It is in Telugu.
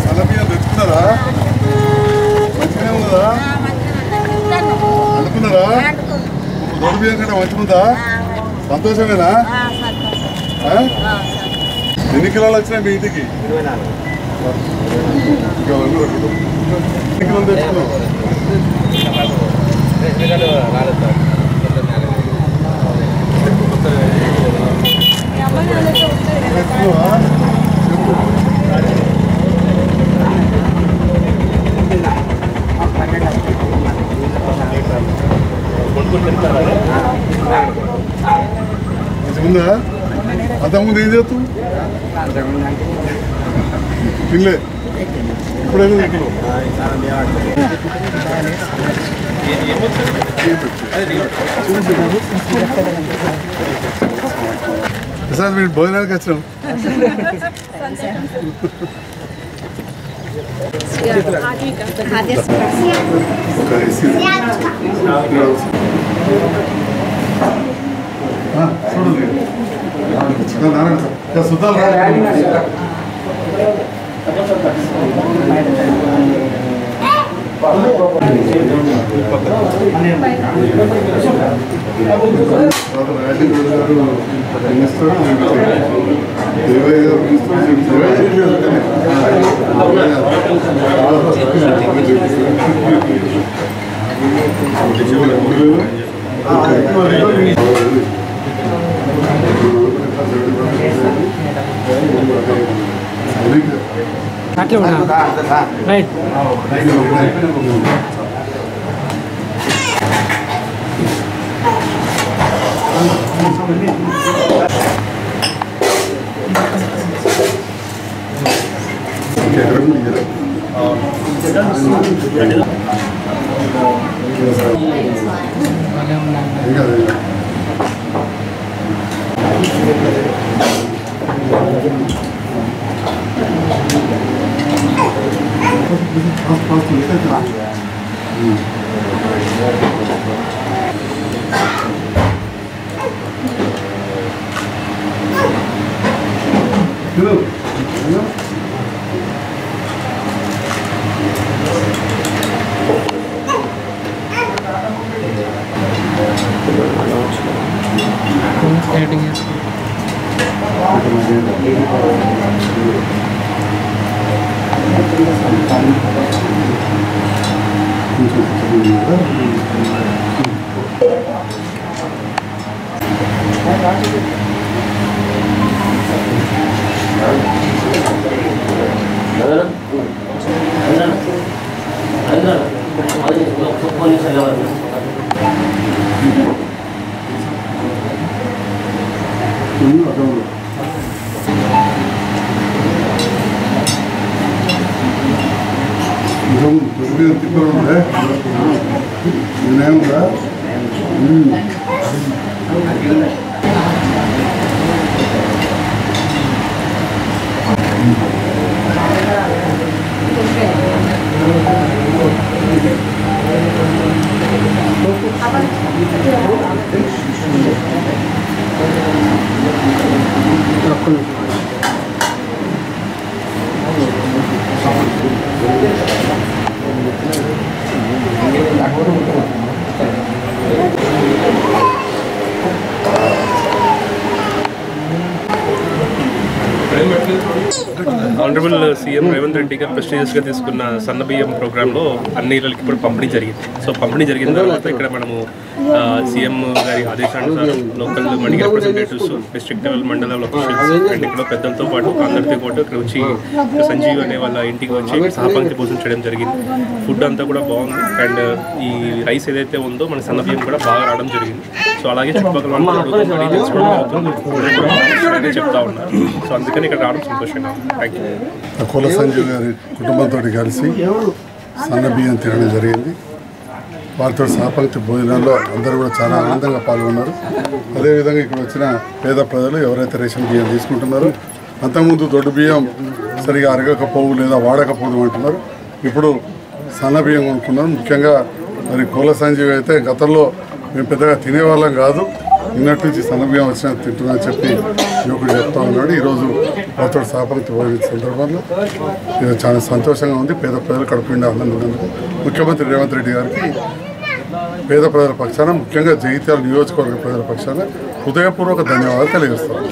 సన్న బియ్యం తెచ్చుకున్నారా? మంచిగానే ఉన్నదా? అనుకున్నారా? దొడ్డు బియ్యం కంటే మంచిగుందా? సంతోషమేనా? ఎన్ని కిలోలు వచ్చినాయి మీ ఇంటికి? 24 ఎన్ని కిలోలు తెచ్చుకున్నావు? మంచిగుందా? అంతకుముందు ఏం చేస్తావు? తినలే, ఇప్పుడైనా తింటున్నావు. ప్రసాద్ మీరు భోజనానికి వచ్చినాం. Right honourable CM Revanth Reddy గారు ప్రెస్టీజియస్గా తీసుకున్న సన్నబియ్యం ప్రోగ్రాంలో అన్ని ఇళ్ళకి ఇప్పుడు పంపిణీ జరిగింది. సో పంపిణీ జరిగిన తర్వాత ఇక్కడ మనము సీఎం గారి ఆదేశానుసారం లోకల్ మండలి రిప్రజెంటేటివ్స్, డిస్ట్రిక్ట్ లెవెల్ మండల ఆఫీషియల్స్ అండ్ ఇక్కడ పెద్దలతో పాటు అందరితో పాటు ఇక్కడ వచ్చి సంజీవ్ అనే వాళ్ళ ఇంటికి వచ్చి సహపంక్తి భోజనం చేయడం జరిగింది. ఫుడ్ అంతా కూడా బాగుంది అండ్ ఈ రైస్ ఏదైతే ఉందో మన సన్నబియ్యం కూడా బాగా రావడం జరిగింది. సో అలాగే చుట్టుపక్కల వాళ్ళు తెలుసుకోవడం అవుతుంది చెప్తా ఉన్నారు. సో అందుకని ఇక్కడ రావడం సంతోషంగా ఉంది. Thank you. కుల సంజీవ్ గారి కుటుంబంతో కలిసి సన్న బియ్యం తినడం జరిగింది. వారితో సహపంక్తి భోజనాల్లో అందరూ కూడా చాలా ఆనందంగా పాల్గొన్నారు. అదేవిధంగా ఇక్కడ వచ్చిన పేద ప్రజలు ఎవరైతే రేషన్ బియ్యం తీసుకుంటున్నారో అంతకుముందు దొడ్డు బియ్యం సరిగా అరగకపోవు లేదా వాడకపోదు అంటున్నారు. ఇప్పుడు సన్న బియ్యం కొనుక్కున్నారు. ముఖ్యంగా మరి కుల సంజీవ్ అయితే గతంలో మేము పెద్దగా తినేవాళ్ళం కాదు, నిన్నటి నుంచి సన్నబియ్యం వచ్చినా తింటున్నా చెప్పి యువకుడు చెప్తా ఉన్నాడు. ఈరోజు వారితో సాపంక్తి పోయిన సందర్భంలో ఇది చాలా సంతోషంగా ఉంది. పేద ప్రజలు కడుపు నిండా ఆనందించినందుకు ముఖ్యమంత్రి రేవంత్ రెడ్డి గారికి పేద ప్రజల పక్షాన, ముఖ్యంగా జగిత్యాల నియోజకవర్గ ప్రజల పక్షాన హృదయపూర్వక ధన్యవాదాలు తెలియజేస్తాను.